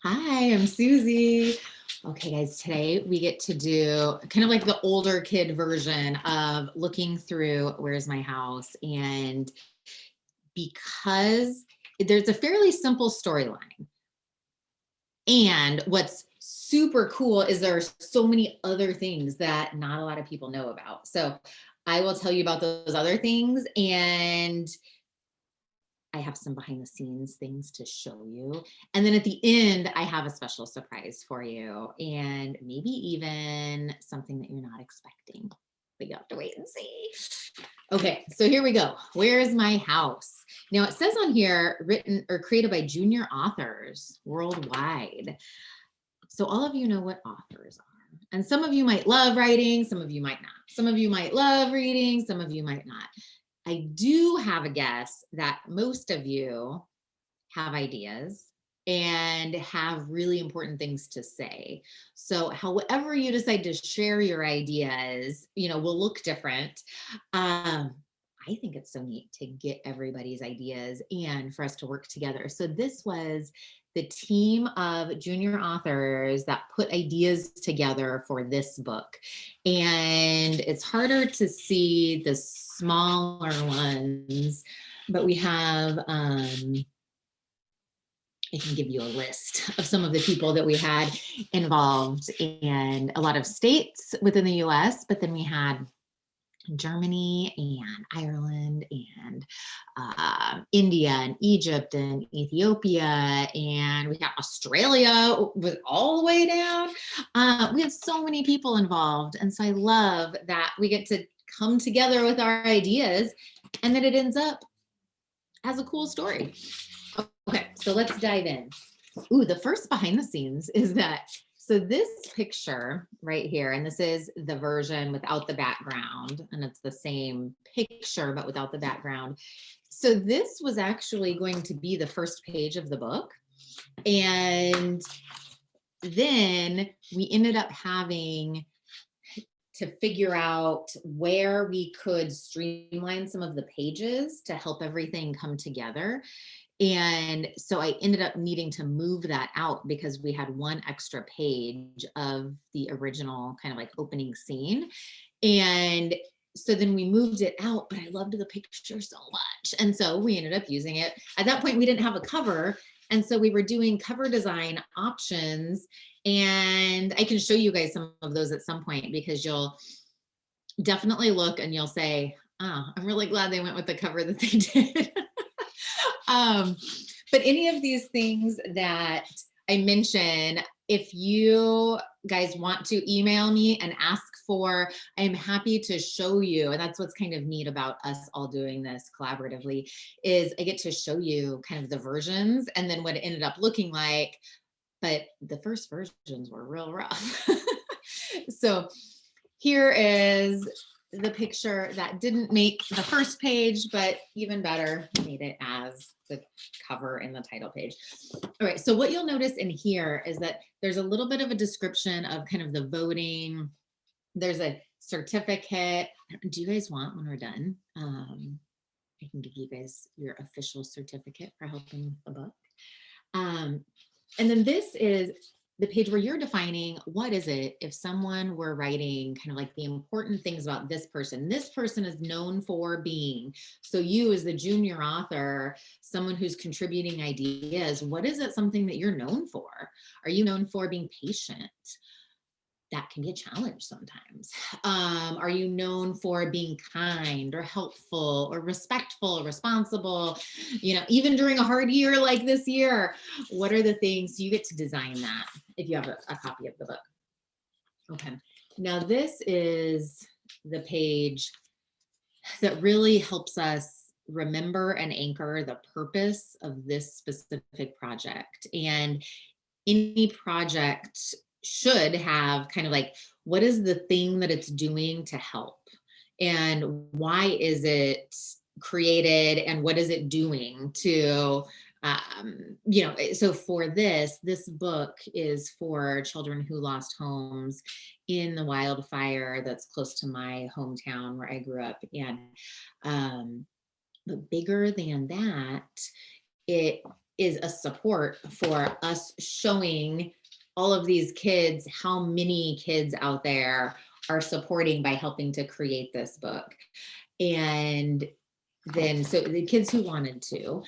Hi, I'm Susie. Okay, guys, today we get to do kind of like the older kid version of looking through Where's My House. And because there's a fairly simple storyline, and what's super cool is there are so many other things that not a lot of people know about. So I will tell you about those other things, and I have some behind the scenes things to show you. And then at the end, I have a special surprise for you and maybe even something that you're not expecting, but you have to wait and see. Okay, so here we go. Where's My House? Now it says on here, written or created by junior authors worldwide. So all of you know what authors are. And some of you might love writing, some of you might not. Some of you might love reading, some of you might not. I do have a guess that most of you have ideas and have really important things to say. So however you decide to share your ideas, will look different. I think it's so neat to get everybody's ideas and for us to work together. So this was the team of junior authors that put ideas together for this book. And it's harder to see the smaller ones, but we have, I can give you a list of some of the people that we had involved in a lot of states within the US, but then we had Germany and Ireland and India and Egypt and Ethiopia, and we got Australia with all the way down. We have so many people involved, and so I love that we get to come together with our ideas and then it ends up as a cool story. Okay, so let's dive in. Ooh, the first behind the scenes is that, so this picture right here, and this is the version without the background, and it's the same picture, but without the background. So this was actually going to be the first page of the book. And then we ended up having to figure out where we could streamline some of the pages to help everything come together. And so I ended up needing to move that out because we had one extra page of the original kind of like opening scene. And so then we moved it out, but I loved the picture so much. And so we ended up using it. At that point, we didn't have a cover. And so we were doing cover design options. And I can show you guys some of those at some point because you'll definitely look and you'll say, oh, I'm really glad they went with the cover that they did. But any of these things that I mention, if you guys want to email me and ask for, I'm happy to show you. And that's what's kind of neat about us all doing this collaboratively is I get to show you kind of the versions and then what it ended up looking like. But the first versions were real rough. So here is the picture that didn't make the first page, but even better, made it as the cover and the title page. All right, so what you'll notice in here is that there's a little bit of a description of kind of the voting. There's a certificate. Do you guys want, when we're done, I can give you guys your official certificate for helping the book. And then this is the page where you're defining what is it if someone were writing kind of like the important things about this person. This person is known for being. So you as the junior author, someone who's contributing ideas, what is it something that you're known for? Are you known for being patient? That can be a challenge sometimes. Are you known for being kind or helpful or respectful, responsible? Even during a hard year like this year, what are the things you get to design that if you have a copy of the book? Okay, now this is the page that really helps us remember and anchor the purpose of this specific project. And any project should have kind of like, what is the thing that it's doing to help? And why is it created? And what is it doing to, so for this book is for children who lost homes in the wildfire that's close to my hometown where I grew up. And, but bigger than that, it is a support for us showing all of these kids how many kids out there are supporting by helping to create this book. And then, so the kids who wanted to,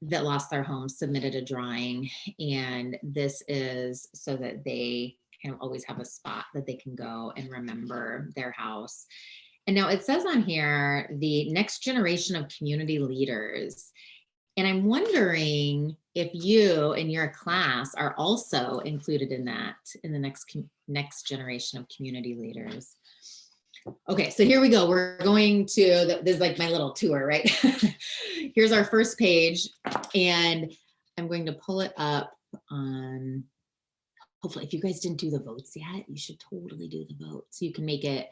that lost their homes, submitted a drawing, and this is so that they can always have a spot that they can go and remember their house. And now it says on here, the next generation of community leaders. And I'm wondering if you and your class are also included in that, in the next generation of community leaders. Okay, so here we go. We're going to, this is like my little tour, right? Here's our first page, and I'm going to pull it up on, hopefully, if you guys didn't do the votes yet, you should totally do the votes. You can make it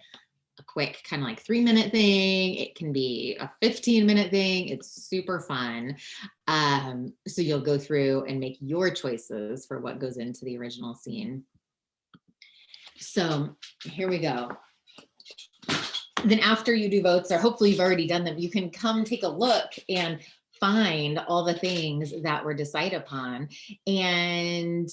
a quick kind of like 3-minute thing. It can be a 15-minute thing. It's super fun. So you'll go through and make your choices for what goes into the original scene. So here we go. Then after you do votes, or hopefully you've already done them, you can come take a look and find all the things that were decided upon. And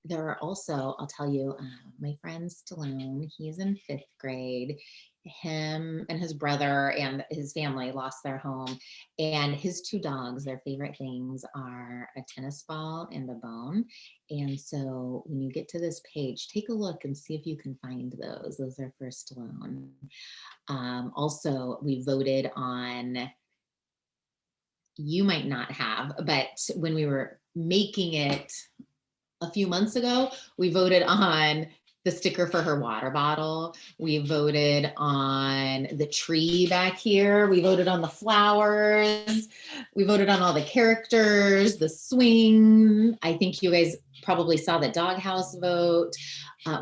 there are also, I'll tell you, my friend Stallone, he's in 5th grade. Him and his brother and his family lost their home, and his 2 dogs, their favorite things are a tennis ball and a bone. And so when you get to this page, take a look and see if you can find those. Those are for Stallone. Also, we voted on, you might not have, but when we were making it a few months ago, we voted on the sticker for her water bottle. We voted on the tree back here. We voted on the flowers. We voted on all the characters, the swing. I think you guys probably saw the doghouse vote.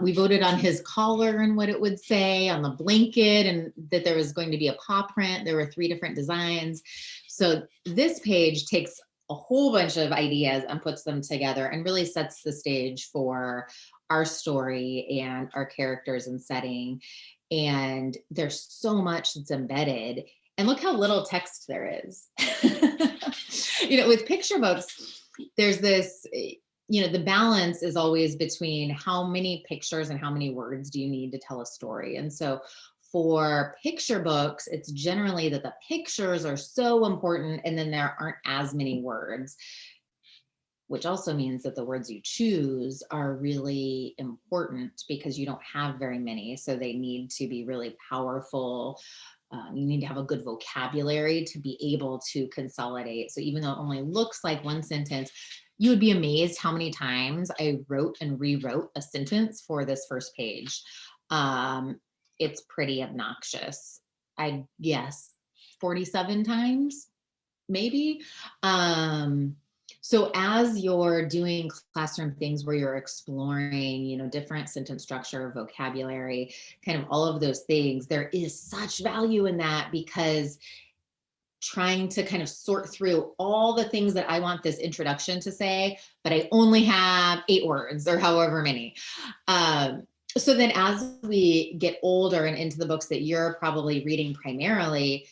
We voted on his collar and what it would say, on the blanket, and that there was going to be a paw print. There were 3 different designs. So this page takes a whole bunch of ideas and puts them together and really sets the stage for our story and our characters and setting. And there's so much that's embedded. And look how little text there is. With picture books, there's this, the balance is always between how many pictures and how many words do you need to tell a story. And so for picture books, it's generally that the pictures are so important and then there aren't as many words, which also means that the words you choose are really important because you don't have very many. So they need to be really powerful. You need to have a good vocabulary to be able to consolidate. So even though it only looks like one sentence, you would be amazed how many times I wrote and rewrote a sentence for this first page. It's pretty obnoxious. I guess 47 times, maybe. So as you're doing classroom things where you're exploring, different sentence structure, vocabulary, kind of all of those things, there is such value in that, because trying to kind of sort through all the things that I want this introduction to say, but I only have 8 words or however many. So then as we get older and into the books that you're probably reading primarily,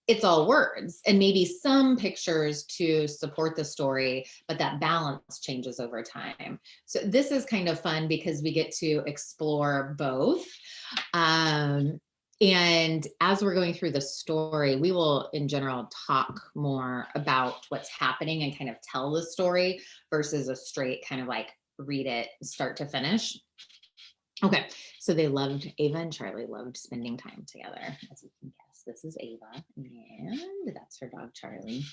it's all words and maybe some pictures to support the story, but that balance changes over time. So this is kind of fun because we get to explore both. And as we're going through the story, we will in general talk more about what's happening and kind of tell the story versus a straight kind of like read it start to finish. Okay, so Ava and Charlie loved spending time together, as you can guess. This is Ava, and that's her dog, Charlie.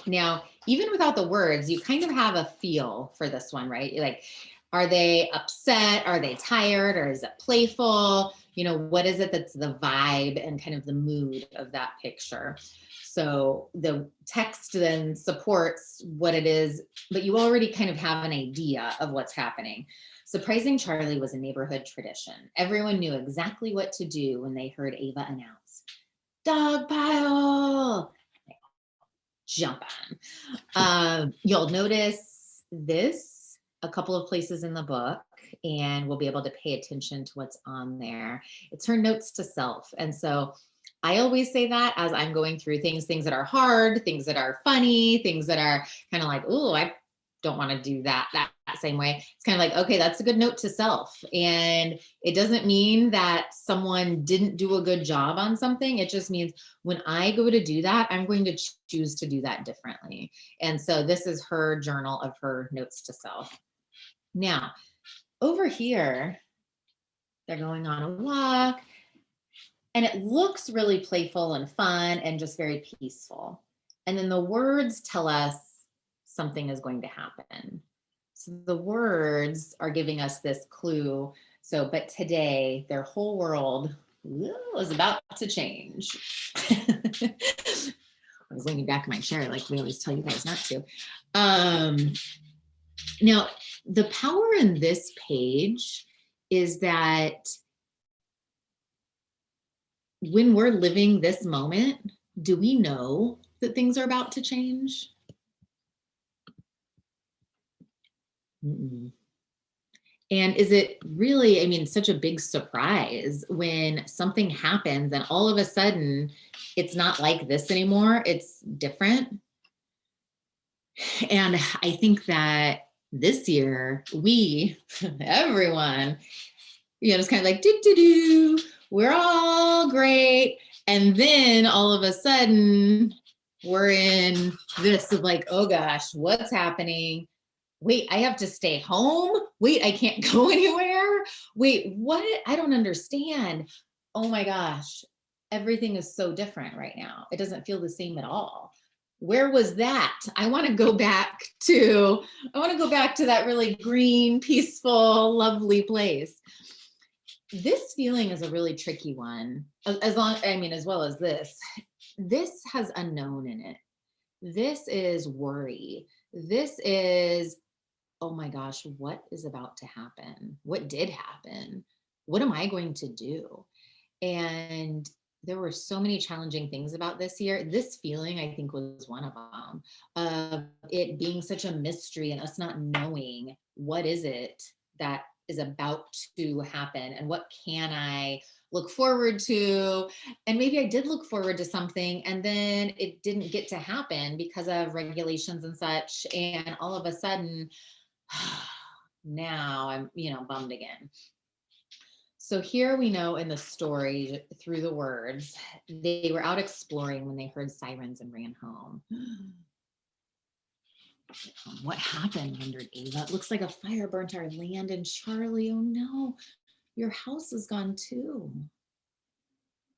Now, even without the words, you kind of have a feel for this one, right? Like, are they upset? Are they tired? Or is it playful? What is it that's the vibe and kind of the mood of that picture? So the text then supports what it is, but you already kind of have an idea of what's happening. Surprising Charlie was a neighborhood tradition. Everyone knew exactly what to do when they heard Ava announce, "Dog pile!" Jump on. You'll notice this a couple of places in the book, and we'll be able to pay attention to what's on there. It's her notes to self. And so I always say that as I'm going through things that are hard, things that are funny, things that are kind of like, oh, I don't want to do that same way. It's kind of like, okay, that's a good note to self. And it doesn't mean that someone didn't do a good job on something. It just means when I go to do that, I'm going to choose to do that differently. And so this is her journal of her notes to self. Now, over here, they're going on a walk. And it looks really playful and fun and just very peaceful. And then the words tell us something is going to happen. So the words are giving us this clue. So, but today, their whole world is about to change. I was leaning back in my chair like we always tell you guys not to. Now, the power in this page is that when we're living this moment, do we know that things are about to change? Mm-mm. And is it really, I mean, such a big surprise when something happens and all of a sudden it's not like this anymore, it's different? And I think that this year, everyone, it's kind of like, do, we're all great. And then all of a sudden, we're in this of like, oh gosh, what's happening? Wait, I have to stay home. Wait, I can't go anywhere. Wait, what? I don't understand. Oh my gosh, everything is so different right now. It doesn't feel the same at all. Where was that? I want to go back to that really green, peaceful, lovely place. This feeling is a really tricky one. As well as this has unknown in it. This is worry. This is, oh my gosh, what is about to happen? What did happen? What am I going to do? And there were so many challenging things about this year. This feeling, I think, was one of them, of it being such a mystery and us not knowing what is it that is about to happen and what can I look forward to. And maybe I did look forward to something and then it didn't get to happen because of regulations and such. And all of a sudden, now I'm, bummed again. So here we know in the story through the words, they were out exploring when they heard sirens and ran home. What happened? Wondered Ava. It looks like a fire burnt our land. And Charlie, oh no, your house is gone too.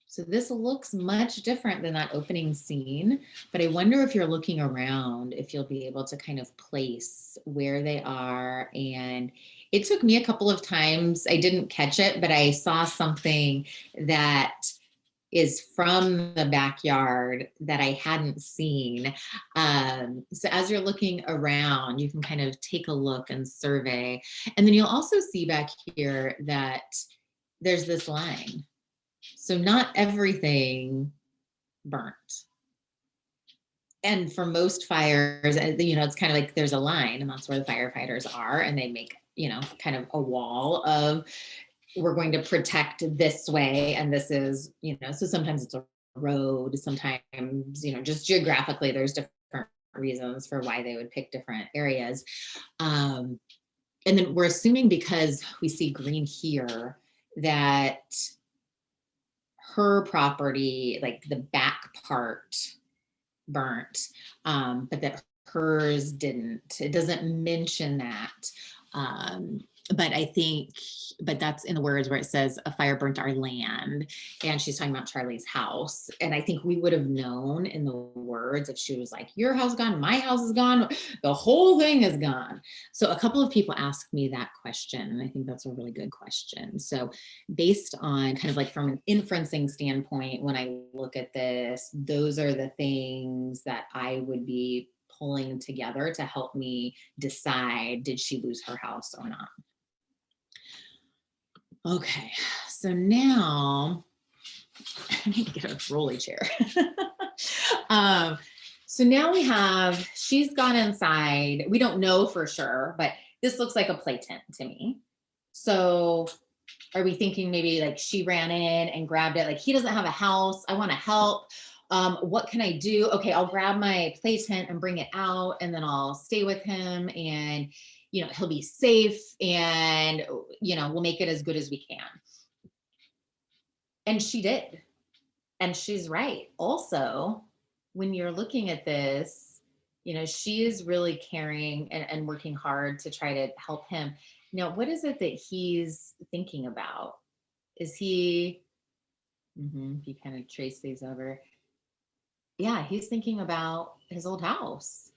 So this looks much different than that opening scene, but I wonder if you're looking around, if you'll be able to kind of place where they are. And it took me a couple of times, I didn't catch it, but I saw something that is from the backyard that I hadn't seen. So as you're looking around, you can kind of take a look and survey. And then you'll also see back here that there's this line. So not everything burnt. And for most fires, it's kind of like there's a line and that's where the firefighters are and they make, kind of a wall of we're going to protect this way. And this is, so sometimes it's a road, sometimes, just geographically, there's different reasons for why they would pick different areas. And then we're assuming because we see green here that her property, like the back part burnt, but that hers didn't. It doesn't mention that. But that's in the words where it says a fire burnt our land. And she's talking about Charlie's house. And I think we would have known in the words if she was like, your house is gone, my house is gone, the whole thing is gone. So a couple of people asked me that question. And I think that's a really good question. So based on kind of like from an inferencing standpoint, when I look at this, those are the things that I would be pulling together to help me decide, did she lose her house or not? Okay, so now I need to get a rolly chair. So now we have, she's gone inside. We don't know for sure, but this looks like a play tent to me. So Are we thinking maybe like she ran in and grabbed it? Like, he doesn't have a house. I want to help. What can I do? Okay, I'll grab my play tent and bring it out, and then I'll stay with him, and he'll be safe, and we'll make it as good as we can. And she did. And she's right. Also, when you're looking at this, she is really caring and working hard to try to help him. Now, what is it that he's thinking about? Is he, if you kind of trace these over, yeah, he's thinking about his old house.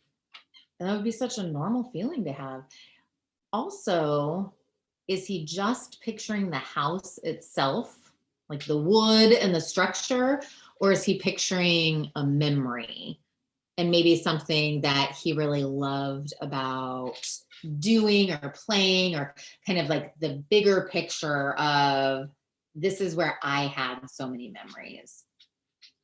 And that would be such a normal feeling to have. Also, is he just picturing the house itself, like the wood and the structure, or is he picturing a memory and maybe something that he really loved about doing or playing, or kind of like the bigger picture of this is where I had so many memories?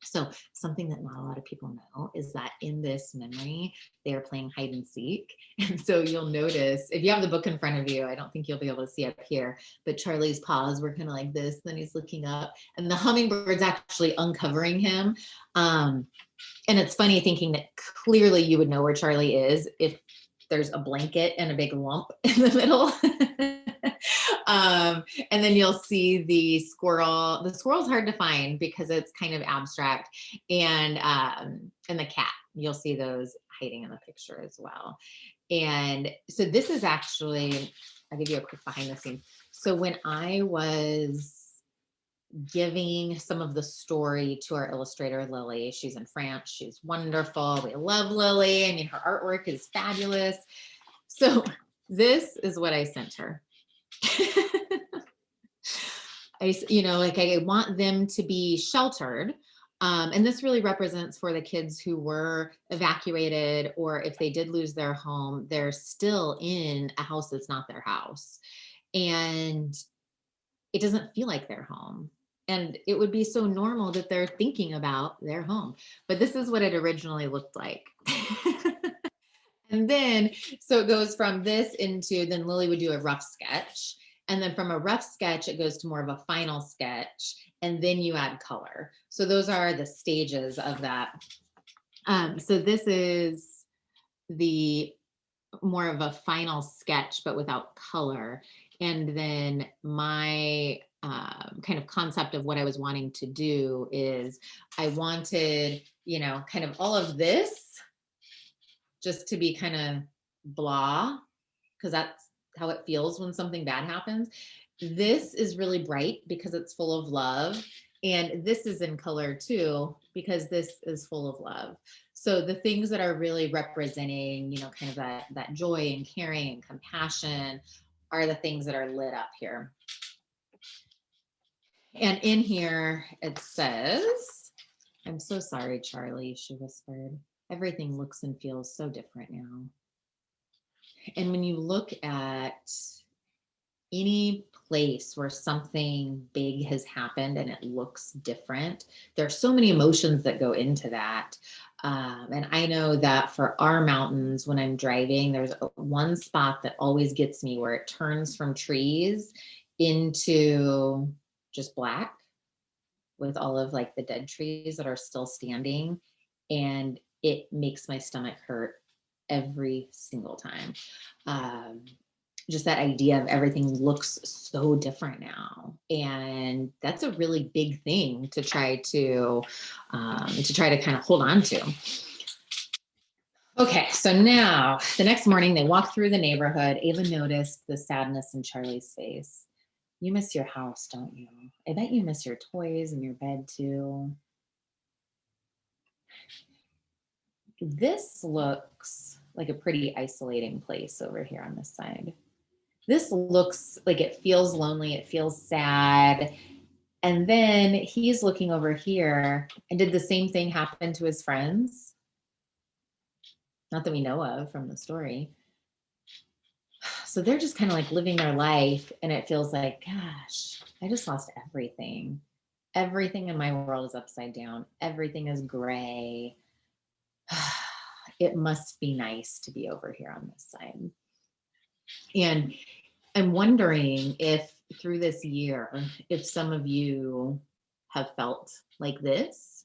So something that not a lot of people know is that in this memory, they are playing hide and seek. And so you'll notice, if you have the book in front of you, I don't think you'll be able to see up here, but Charlie's paws were kind of like this, then he's looking up, and the hummingbird's actually uncovering him. And it's funny thinking that clearly you would know where Charlie is if there's a blanket and a big lump in the middle. And then you'll see the squirrel. The squirrel's hard to find because it's kind of abstract, and the cat. You'll see those hiding in the picture as well. And so this is actually, I'll give you a quick behind the scenes. So when I was giving some of the story to our illustrator, Lily, she's in France. She's wonderful. We love Lily. I mean, her artwork is fabulous. So this is what I sent her. I want them to be sheltered. And this really represents for the kids who were evacuated, or if they did lose their home, they're still in a house that's not their house. And it doesn't feel like their home. And it would be so normal that they're thinking about their home. But this is what it originally looked like. And then, so it goes from this into, then Lily would do a rough sketch. And then from a rough sketch, it goes to more of a final sketch. And then you add color. So those are the stages of that. So this is the more of a final sketch, but without color. And then my kind of concept of what I was wanting to do is I wanted, kind of all of this just to be kind of blah, because that's how it feels when something bad happens. This is really bright because it's full of love. And this is in color too, because this is full of love. So the things that are really representing, kind of that joy and caring and compassion are the things that are lit up here. And in here it says, "I'm so sorry, Charlie," she whispered. "Everything looks and feels so different now." And when you look at any place where something big has happened and it looks different, there are so many emotions that go into that. And I know that for our mountains, when I'm driving, there's one spot that always gets me where it turns from trees into just black with all of like the dead trees that are still standing. And it makes my stomach hurt every single time. Just that idea of everything looks so different now, and that's a really big thing to try to kind of hold on to. Okay, so now the next morning they walked through the neighborhood. Ava noticed the sadness in Charlie's face. "You miss your house, don't you? I bet you miss your toys and your bed too." This looks like a pretty isolating place over here on this side. This looks like it feels lonely. It feels sad. And then he's looking over here, and did the same thing happen to his friends? Not that we know of from the story. So they're just kind of like living their life, and it feels like, gosh, I just lost everything. Everything in my world is upside down. Everything is gray. It must be nice to be over here on this side. And I'm wondering if through this year, if some of you have felt like this,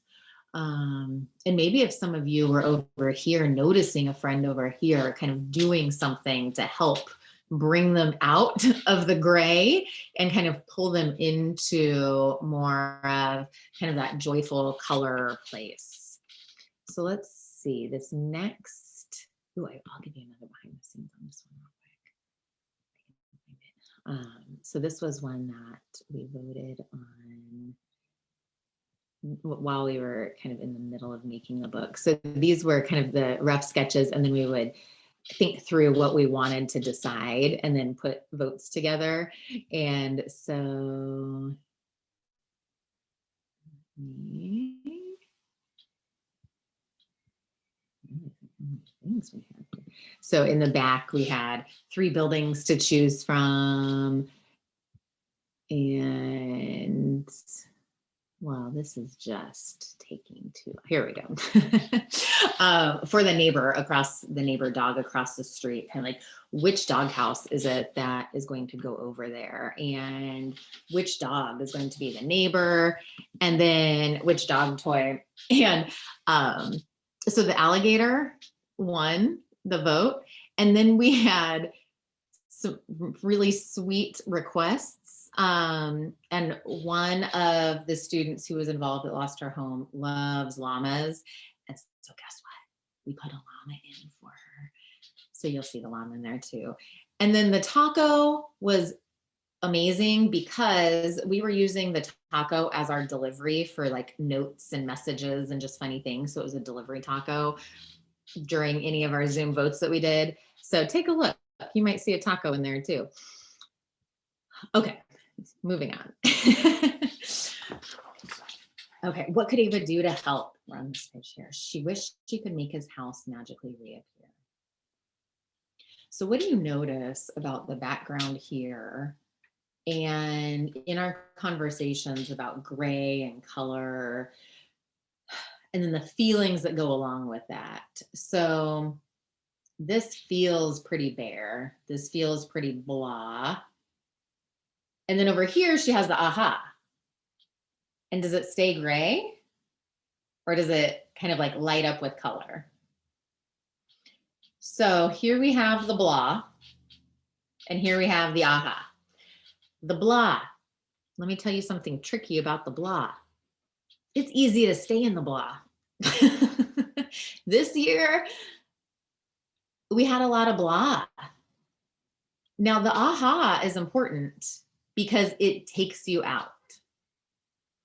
and maybe if some of you were over here noticing a friend over here kind of doing something to help bring them out of the gray and kind of pull them into more of kind of that joyful color place. So let's see this next. Ooh, I'll give you another behind the scenes on this one real quick. So this was one that we voted on while we were kind of in the middle of making the book. So these were kind of the rough sketches, and then we would think through what we wanted to decide and then put votes together. And so things we have here. So in the back we had 3 buildings to choose from, and well, this is just taking too, here we go. For the neighbor dog across the street, kind of like which doghouse is it that is going to go over there, and which dog is going to be the neighbor, and then which dog toy. And so the alligator won the vote, and then we had some really sweet requests. And one of the students who was involved that lost her home loves llamas. And so guess what? We put a llama in for her. So you'll see the llama in there too. And then the taco was amazing because we were using the taco as our delivery for like notes and messages and just funny things. So it was a delivery taco during any of our Zoom votes that we did. So take a look. You might see a taco in there too. Okay. Moving on. Okay, what could Ava do to help? We're on this page here. She wished she could make his house magically reappear. So what do you notice about the background here and in our conversations about gray and color, and then the feelings that go along with that? So this feels pretty bare. This feels pretty blah. And then over here, she has the aha. And does it stay gray? Or does it kind of like light up with color? So here we have the blah. And here we have the aha. The blah. Let me tell you something tricky about the blah. It's easy to stay in the blah. This year, we had a lot of blah. Now the aha is important because it takes you out.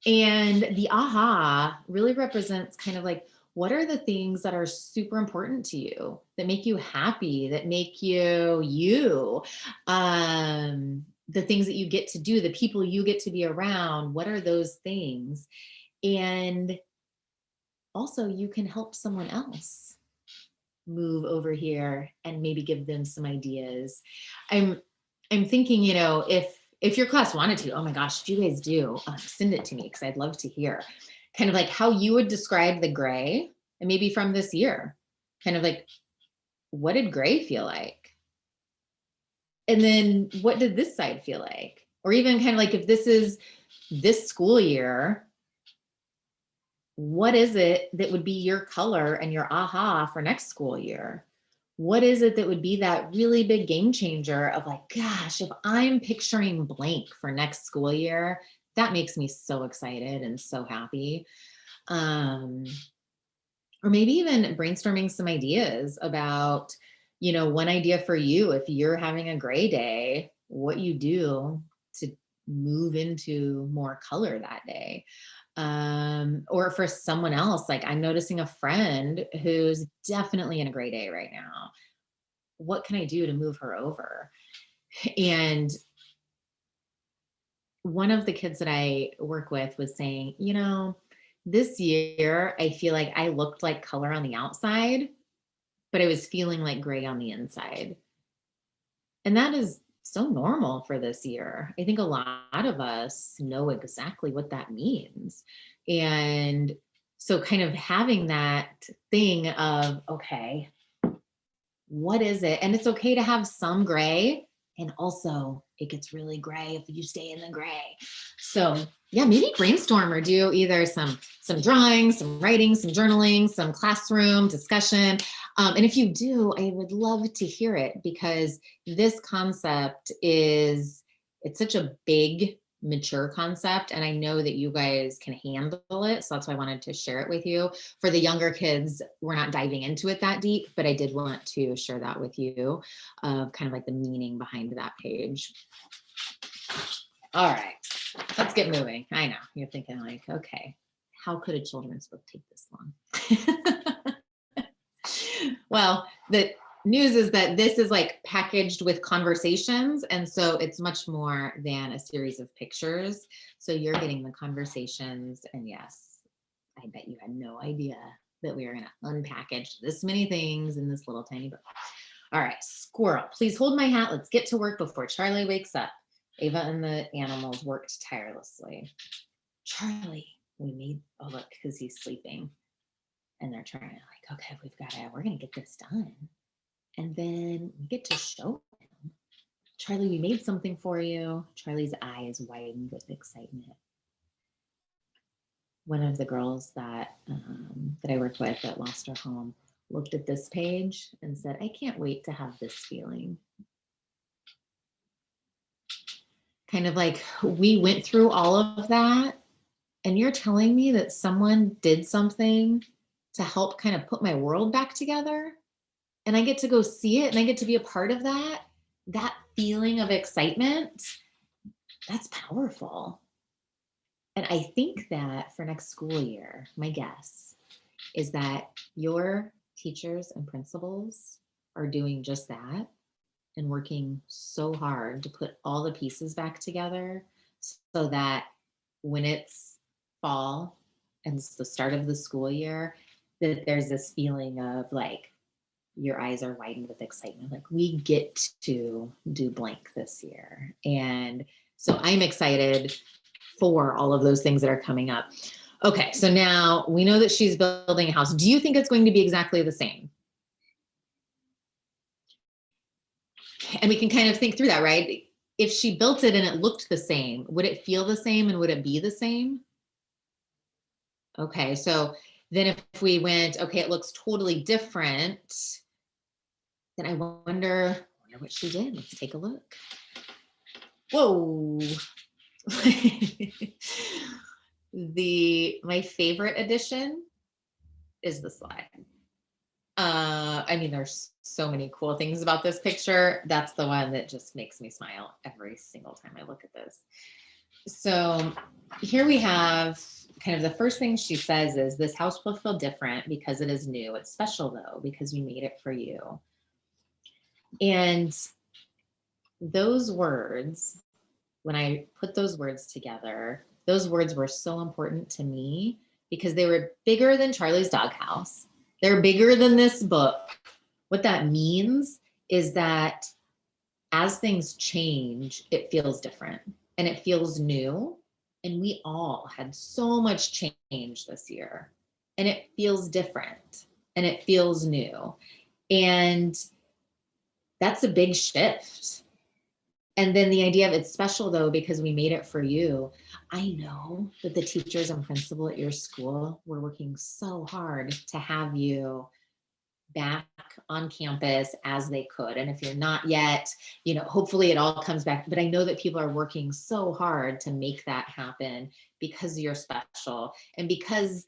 And the aha really represents kind of like, what are the things that are super important to you, that make you happy, that make you you? The things that you get to do, the people you get to be around, what are those things? And also you can help someone else move over here and maybe give them some ideas. I'm thinking, you know, if your class wanted to, oh my gosh, if you guys do, send it to me because I'd love to hear kind of like how you would describe the gray, and maybe from this year, kind of like, what did gray feel like? And then what did this side feel like? Or even kind of like, if this is this school year, what is it that would be your color and your aha for next school year? What is it that would be that really big game changer of like, gosh, if I'm picturing blank for next school year, that makes me so excited and so happy. Or maybe even brainstorming some ideas about, you know, one idea for you, if you're having a gray day, what you do to move into more color that day. Or for someone else, like I'm noticing a friend who's definitely in a gray day right now. What can I do to move her over? And one of the kids that I work with was saying, you know, this year I feel like I looked like color on the outside, but I was feeling like gray on the inside. And that is so normal for this year. I think a lot of us know exactly what that means. And so kind of having that thing of, okay, what is it? And it's okay to have some gray, And also it gets really gray if you stay in the gray. So yeah, maybe brainstorm or do either some drawing, some writing, some journaling, some classroom discussion. And if you do, I would love to hear it, because this concept is, it's such a big, mature concept. And I know that you guys can handle it. So that's why I wanted to share it with you. For the younger kids, we're not diving into it that deep, but I did want to share that with you, of kind of like the meaning behind that page. All right, let's get moving. I know you're thinking like, okay, how could a children's book take this long? Well, the news is that this is like packaged with conversations. And so it's much more than a series of pictures. So you're getting the conversations. And yes, I bet you had no idea that we are going to unpackage this many things in this little tiny book. All right, squirrel, please hold my hat. Let's get to work before Charlie wakes up. Ava and the animals worked tirelessly. Charlie, we made, oh look, because he's sleeping. And they're trying to like, okay, we're going to get this done. And then we get to show him. Charlie, we made something for you. Charlie's eyes widened with excitement. One of the girls that I worked with that lost her home looked at this page and said, I can't wait to have this feeling. Kind of like, we went through all of that, and you're telling me that someone did something to help kind of put my world back together, and I get to go see it and I get to be a part of that. That feeling of excitement, that's powerful. And I think that for next school year, my guess is that your teachers and principals are doing just that and working so hard to put all the pieces back together, so that when it's fall and it's the start of the school year, that there's this feeling of like, your eyes are widened with excitement. Like, we get to do blank this year. And so I'm excited for all of those things that are coming up. Okay, so now we know that she's building a house. Do you think it's going to be exactly the same? And we can kind of think through that, right? If she built it and it looked the same, would it feel the same and would it be the same? Okay, so then if we went, okay, it looks totally different, then I wonder what she did. Let's take a look. Whoa. My favorite addition is the slide. I mean, there's so many cool things about this picture. That's the one that just makes me smile every single time I look at this. So here we have kind of the first thing she says is, this house will feel different because it is new. It's special though, because we made it for you. And those words, when I put those words together, those words were so important to me because they were bigger than Charlie's doghouse. They're bigger than this book. What that means is that as things change, it feels different and it feels new. And we all had so much change this year, and it feels different and it feels new. And that's a big shift. And then the idea of it's special though, because we made it for you. I know that the teachers and principal at your school were working so hard to have you back on campus as they could. And if you're not yet, hopefully it all comes back. But I know that people are working so hard to make that happen because you're special and because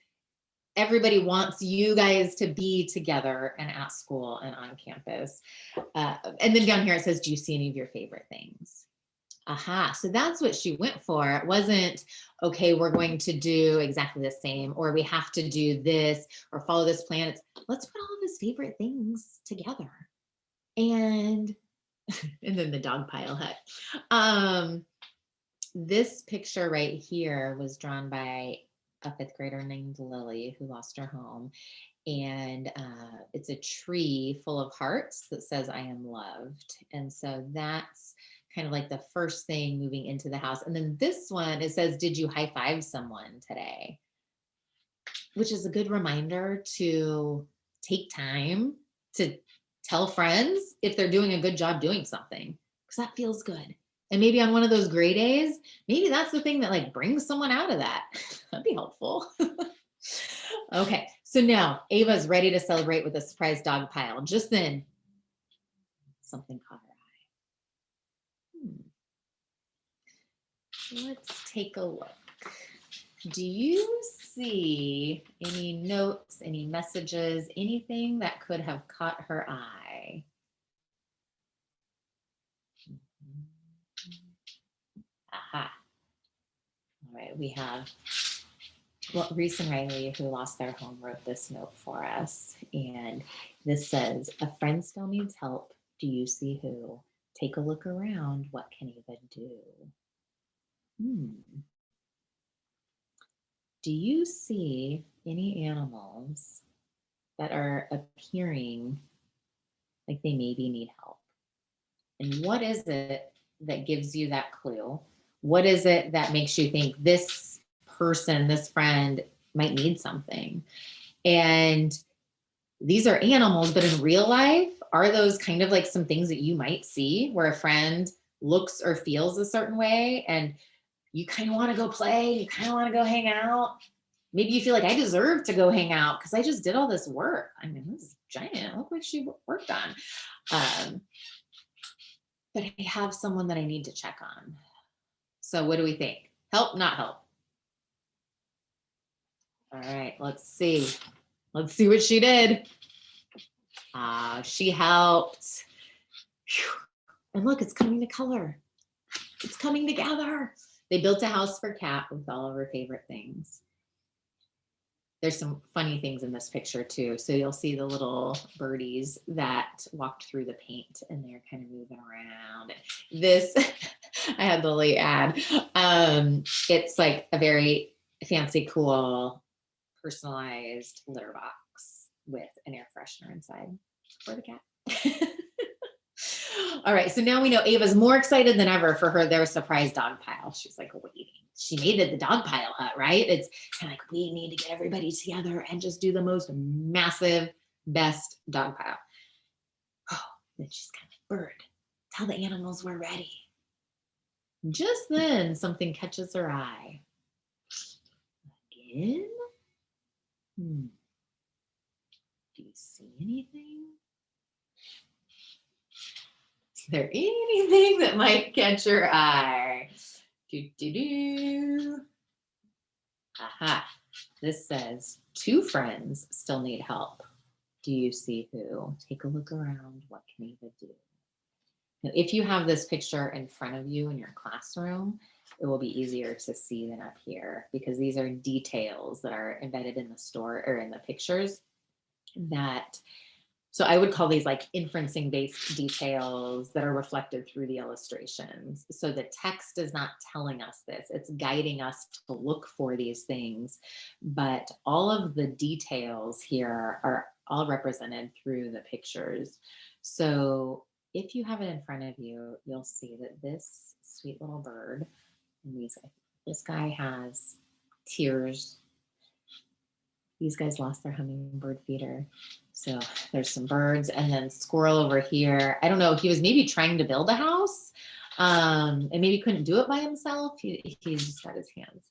everybody wants you guys to be together and at school and on campus. And then down here it says, do you see any of your favorite things? Aha, so that's what she went for. It wasn't, okay, we're going to do exactly the same, or we have to do this or follow this plan. It's, let's put all of his favorite things together. And then the dog pile hut. This picture right here was drawn by a fifth grader named Lily who lost her home. And it's a tree full of hearts that says, I am loved. And so that's kind of like the first thing moving into the house. And then this one, it says, did you high five someone today? Which is a good reminder to take time to tell friends if they're doing a good job doing something. because that feels good. And maybe on one of those gray days, maybe that's the thing that like brings someone out of that. That'd be helpful. Okay, so now Ava's ready to celebrate with a surprise dog pile. Just then, something caught her eye. Let's take a look. Do you see any notes, any messages, anything that could have caught her eye? Aha. All right, we have Reese and Riley, who lost their home, wrote this note for us. And this says, a friend still needs help. Do you see who? Take a look around. What can Ava do? Do you see any animals that are appearing like they maybe need help? And what is it that gives you that clue? What is it that makes you think this person, this friend might need something? And these are animals, but in real life, are those kind of like some things that you might see where a friend looks or feels a certain way and you kind of want to go play, you kind of want to go hang out? Maybe you feel like I deserve to go hang out because I just did all this work. I mean, this is giant. Look what she worked on. But I have someone that I need to check on. So what do we think? Help, not help? All right, let's see. Let's see what she did. She helped. Whew. And look, it's coming to color. It's coming together. They built a house for Kat with all of her favorite things. There's some funny things in this picture too. So you'll see the little birdies that walked through the paint and they're kind of moving around. This, I had the late ad. It's like a very fancy, cool, personalized litter box with an air freshener inside for the cat. All right, so now we know Ava's more excited than ever for their surprise dog pile. She's like waiting. She made it the dog pile hut, right? It's kind of like, we need to get everybody together and just do the most massive, best dog pile. Oh, then she's kind of like, Bird, tell the animals we're ready. Just then, something catches her eye. Again? Do you see anything? Is there anything that might catch your eye? Aha. This says, 2 friends still need help. Do you see who? Take a look around. What can Ava do? Now, if you have this picture in front of you in your classroom, it will be easier to see than up here because these are details that are embedded in the store or in the pictures that, so I would call these like inferencing based details that are reflected through the illustrations. So the text is not telling us this, it's guiding us to look for these things, but all of the details here are all represented through the pictures. So if you have it in front of you, you'll see that this sweet little bird, and this guy has tears. These guys lost their hummingbird feeder. So there's some birds and then squirrel over here. I don't know, he was maybe trying to build a house and maybe couldn't do it by himself. He's just got his hands.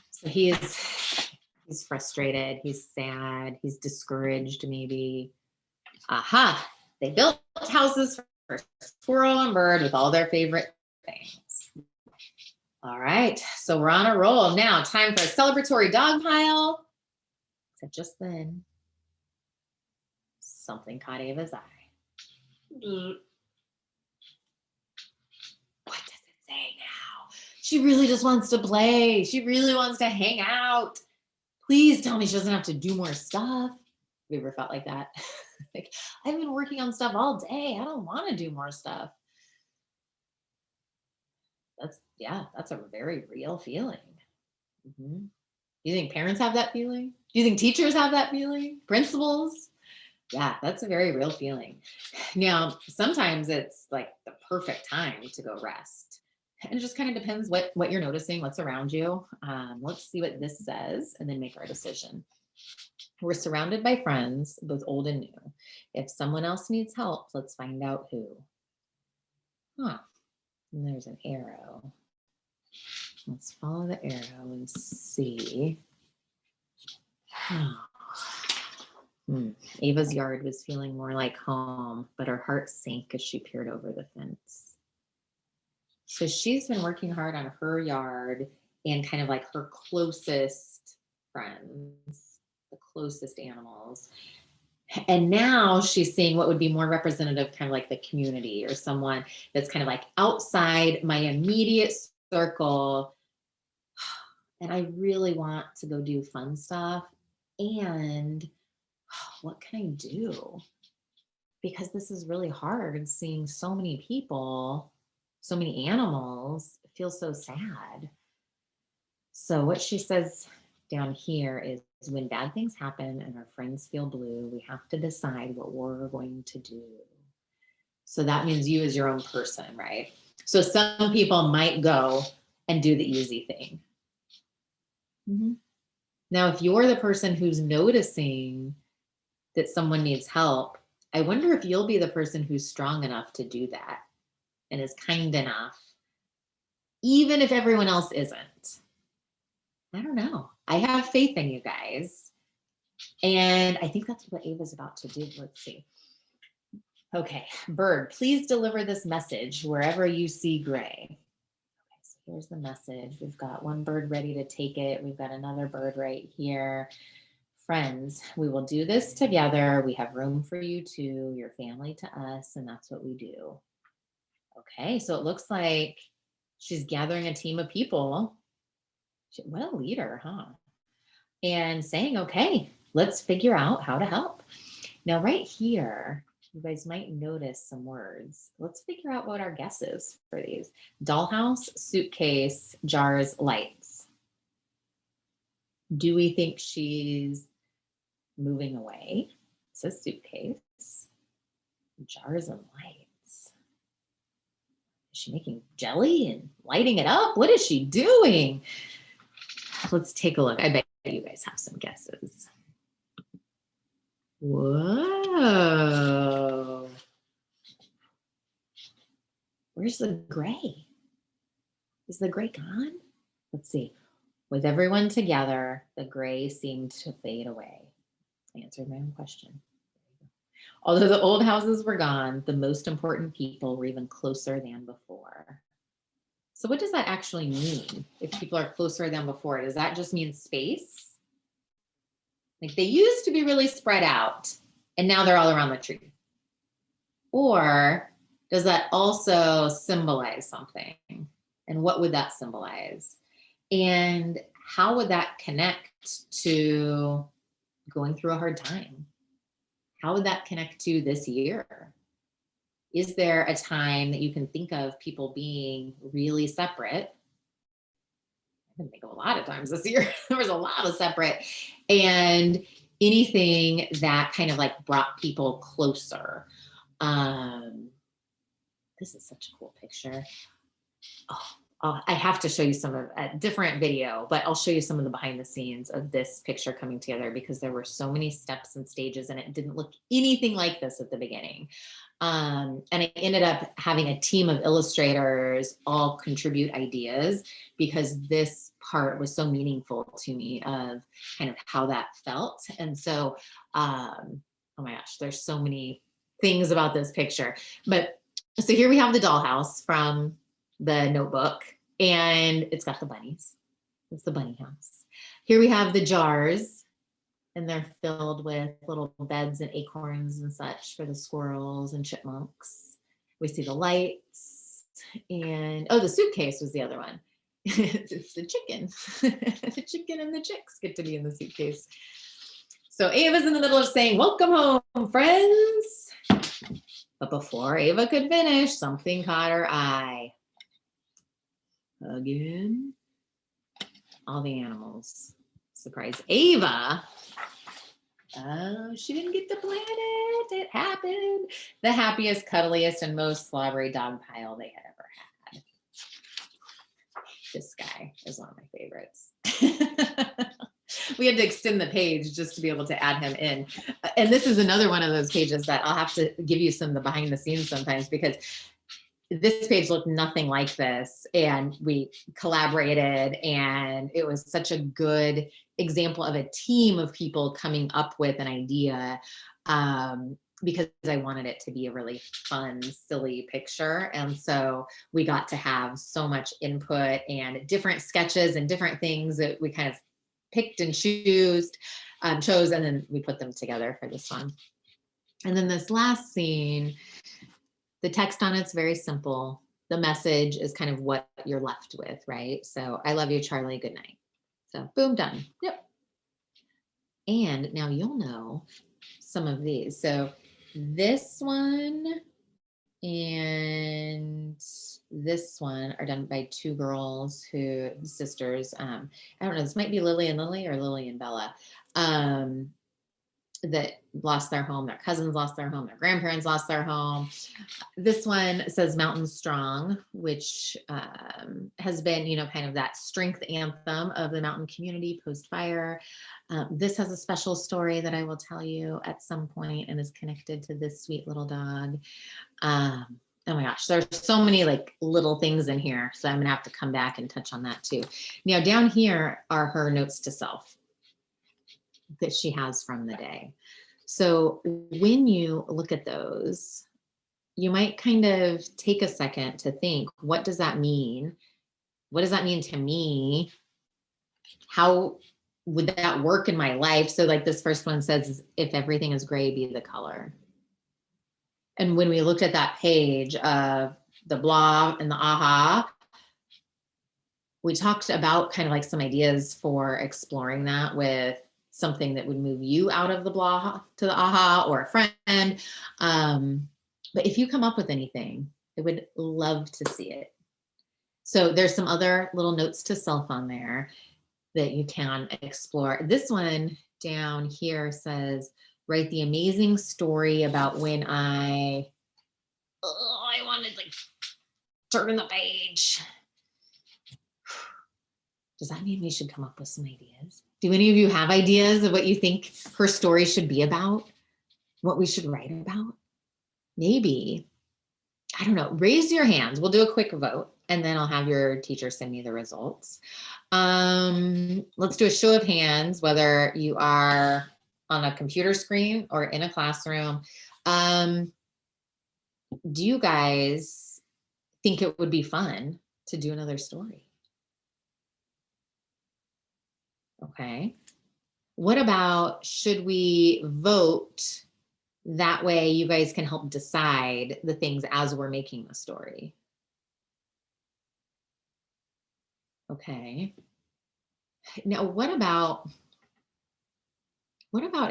So he's frustrated, he's sad, he's discouraged maybe. Aha, they built houses for squirrel and bird with all their favorite things. All right, so we're on a roll. Now time for a celebratory dog pile. Just then, something caught Ava's eye. What does it say now? She really just wants to play. She really wants to hang out. Please tell me she doesn't have to do more stuff. Have you ever felt like that? Like, I've been working on stuff all day. I don't want to do more stuff. That's a very real feeling. Mm-hmm. Do you think parents have that feeling? Do you think teachers have that feeling? Principals? Yeah, that's a very real feeling. Now, sometimes it's like the perfect time to go rest. And it just kind of depends what you're noticing, what's around you. Let's see what this says and then make our decision. We're surrounded by friends, both old and new. If someone else needs help, let's find out who. Huh. And there's an arrow. Let's follow the arrow and see. Ava's yard was feeling more like home, but her heart sank as she peered over the fence. So she's been working hard on her yard and kind of like her closest friends, the closest animals. And now she's seeing what would be more representative, kind of like the community or someone that's kind of like outside my immediate circle. And I really want to go do fun stuff. And what can I do? Because this is really hard, seeing so many people, so many animals. It feels so sad. So what she says down here is, when bad things happen and our friends feel blue, we have to decide what we're going to do. So that means you as your own person, right? So some people might go and do the easy thing. Now, if you're the person who's noticing that someone needs help, I wonder if you'll be the person who's strong enough to do that and is kind enough, even if everyone else isn't. I don't know. I have faith in you guys. And I think that's what Ava's about to do. Let's see. Okay, bird, please deliver this message wherever you see gray. Okay, so here's the message. We've got one bird ready to take it. We've got another bird right here. Friends, we will do this together. We have room for you too, your family to us, and that's what we do. Okay, so it looks like she's gathering a team of people. What a leader, huh? And saying, okay, let's figure out how to help. Now, right here, you guys might notice some words. Let's figure out what our guess is for these. Dollhouse, suitcase, jars, lights. Do we think she's moving away? It says suitcase, jars and lights. Is she making jelly and lighting it up? What is she doing? Let's take a look. I bet you guys have some guesses. Whoa. Where's the gray? Is the gray gone? Let's see. With everyone together, the gray seemed to fade away. I answered my own question. Although the old houses were gone, the most important people were even closer than before. So what does that actually mean? If people are closer than before, does that just mean space? Like they used to be really spread out and now they're all around the tree. Or does that also symbolize something? And what would that symbolize? And how would that connect to going through a hard time? How would that connect to this year? Is there a time that you can think of people being really separate? I can think of a lot of times this year. There was a lot of separate, and anything that kind of like brought people closer. This is such a cool picture. I have to show you some of a different video, but I'll show you some of the behind the scenes of this picture coming together because there were so many steps and stages and it didn't look anything like this at the beginning. And I ended up having a team of illustrators all contribute ideas because this part was so meaningful to me of kind of how that felt. And so, oh my gosh, there's so many things about this picture. But so here we have the dollhouse from the notebook, and it's got the bunnies. It's the bunny house. Here we have the jars, and they're filled with little beds and acorns and such for the squirrels and chipmunks. We see the lights, and oh, the suitcase was the other one. It's the chicken. The chicken and the chicks get to be in the suitcase. So Ava's in the middle of saying, "Welcome home, friends." But before Ava could finish, something caught her eye. Again, all the animals. Surprise Ava. Oh, she didn't get to plan it. It happened. The happiest, cuddliest, and most slobbery dog pile they had ever had. This guy is one of my favorites. We had to extend the page just to be able to add him in. And this is another one of those pages that I'll have to give you some of the behind the scenes sometimes because this page looked nothing like this, and we collaborated, and it was such a good example of a team of people coming up with an idea, because I wanted it to be a really fun, silly picture. And so we got to have so much input and different sketches and different things that we kind of picked and chose, and then we put them together for this one. And then this last scene, the text on it's very simple. The message is kind of what you're left with, right? So, I love you, Charlie. Good night. So, boom, done. Yep. And now you'll know some of these. So, this one and this one are done by two girls sisters. I don't know, this might be Lily and Lily or Lily and Bella. That lost their home, their cousins lost their home, their grandparents lost their home. This one says Mountain Strong, which has been, kind of that strength anthem of the mountain community post-fire. This has a special story that I will tell you at some point and is connected to this sweet little dog. Oh my gosh, there's so many like little things in here. So I'm gonna have to come back and touch on that too. Now down here are her notes to self that she has from the day. So when you look at those, you might kind of take a second to think, what does that mean? What does that mean to me? How would that work in my life? So like this first one says, if everything is gray, be the color. And when we looked at that page of the blah and the aha, we talked about kind of like some ideas for exploring that with something that would move you out of the blah to the aha, or a friend. But if you come up with anything, I would love to see it. So there's some other little notes to self on there that you can explore. This one down here says, write the amazing story about when I wanted like turn the page. Does that mean we should come up with some ideas? Do any of you have ideas of what you think her story should be about? What we should write about? Maybe, I don't know, raise your hands. We'll do a quick vote and then I'll have your teacher send me the results. Let's do a show of hands, whether you are on a computer screen or in a classroom. Do you guys think it would be fun to do another story? Okay. What about, should we vote? That way you guys can help decide the things as we're making the story. Okay. Now, what about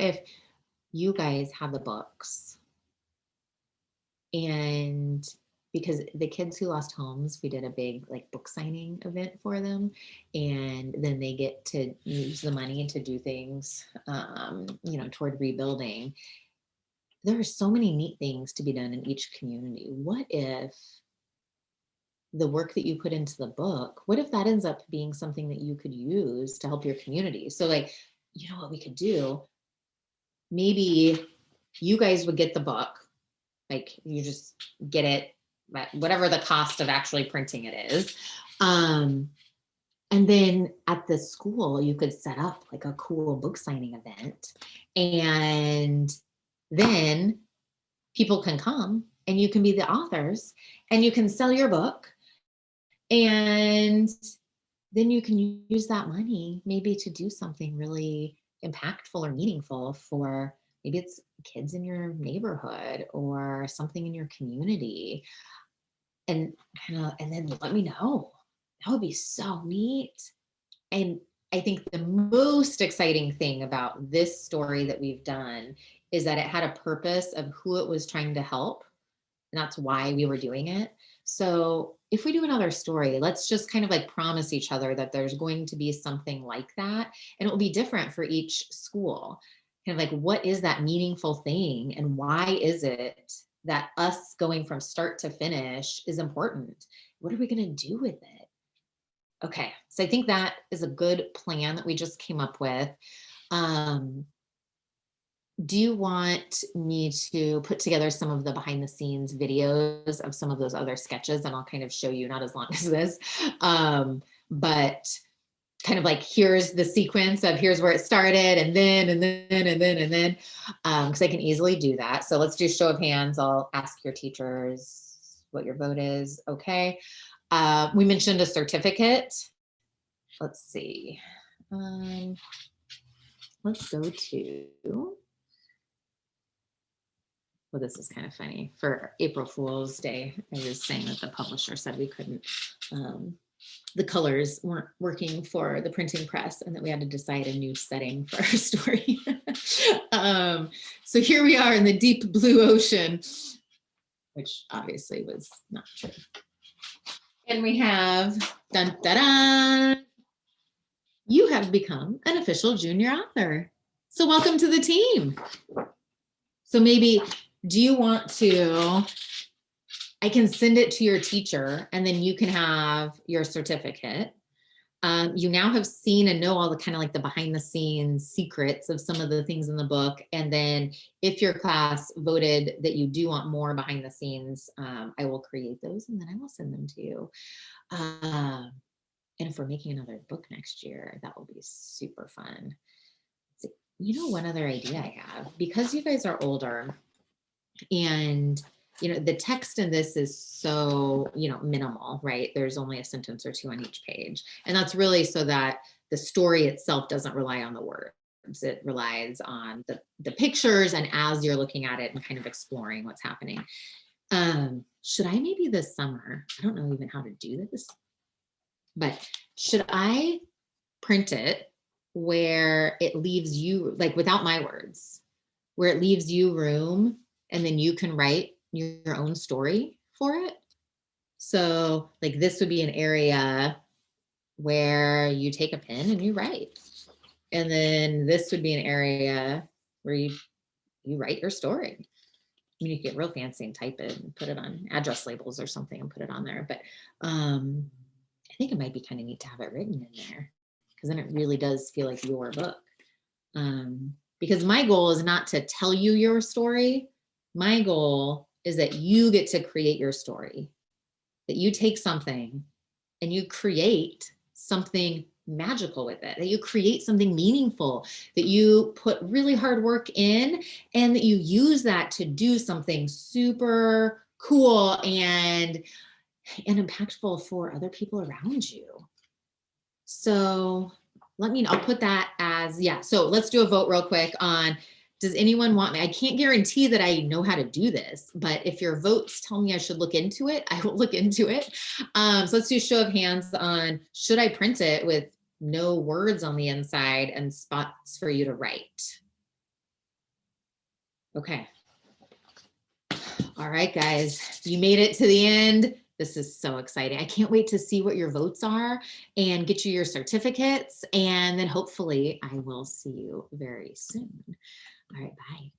if you guys have the books, and because the kids who lost homes, we did a big like book signing event for them, and then they get to use the money to do things, toward rebuilding. There are so many neat things to be done in each community. What if the work that you put into the book, what if that ends up being something that you could use to help your community? So like, you know what we could do? Maybe you guys would get the book, like you just get it, whatever the cost of actually printing it is. And then at the school, you could set up like a cool book signing event, and then people can come and you can be the authors and you can sell your book, and then you can use that money maybe to do something really impactful or meaningful for, maybe it's kids in your neighborhood or something in your community. And then let me know. That would be so neat. And I think the most exciting thing about this story that we've done is that it had a purpose of who it was trying to help. And that's why we were doing it. So if we do another story, let's just kind of like promise each other that there's going to be something like that. And it will be different for each school. Kind of like, what is that meaningful thing? And why is it that us going from start to finish is important? What are we going to do with it? Okay, so I think that is a good plan that we just came up with. do you want me to put together some of the behind the scenes videos of some of those other sketches? And I'll kind of show you, not as long as this, but kind of like, here's the sequence of here's where it started, and then, and then, and then, and then, because I can easily do that. So let's do show of hands. I'll ask your teachers what your vote is. Okay. We mentioned a certificate. Let's see. Let's go to, well, this is kind of funny. For April Fool's Day, I was saying that the publisher said we couldn't, the colors weren't working for the printing press, and that we had to decide a new setting for our story. So here we are in the deep blue ocean, which obviously was not true. And we have, dun, dun, dun, you have become an official junior author. So welcome to the team. So maybe, do you want to, I can send it to your teacher, and then you can have your certificate. You now have seen and know all the kind of like the behind the scenes secrets of some of the things in the book. And then if your class voted that you do want more behind the scenes, I will create those and then I will send them to you. And if we're making another book next year, that will be super fun. So, you know, one other idea I have, because you guys are older, and you know, the text in this is so, you know, minimal, right? There's only a sentence or two on each page. And that's really so that the story itself doesn't rely on the words. It relies on the pictures, and as you're looking at it and kind of exploring what's happening. Should I maybe this summer, I don't know even how to do this, but should I print it where it leaves you, like without my words, where it leaves you room, and then you can write your own story for it? So like this would be an area where you take a pen and you write. And then this would be an area where you write your story. I mean, you can get real fancy and type it and put it on address labels or something and put it on there. But I think it might be kind of neat to have it written in there, because then it really does feel like your book. Because my goal is not to tell you your story. My goal is that you get to create your story, that you take something and you create something magical with it, that you create something meaningful, that you put really hard work in, and that you use that to do something super cool and impactful for other people around you. So I'll put that as, yeah. So let's do a vote real quick on, does anyone want me? I can't guarantee that I know how to do this, but if your votes tell me I should look into it, I will look into it. So let's do a show of hands on, should I print it with no words on the inside and spots for you to write? Okay. All right, guys, you made it to the end. This is so exciting. I can't wait to see what your votes are and get you your certificates. And then hopefully I will see you very soon. All right, bye.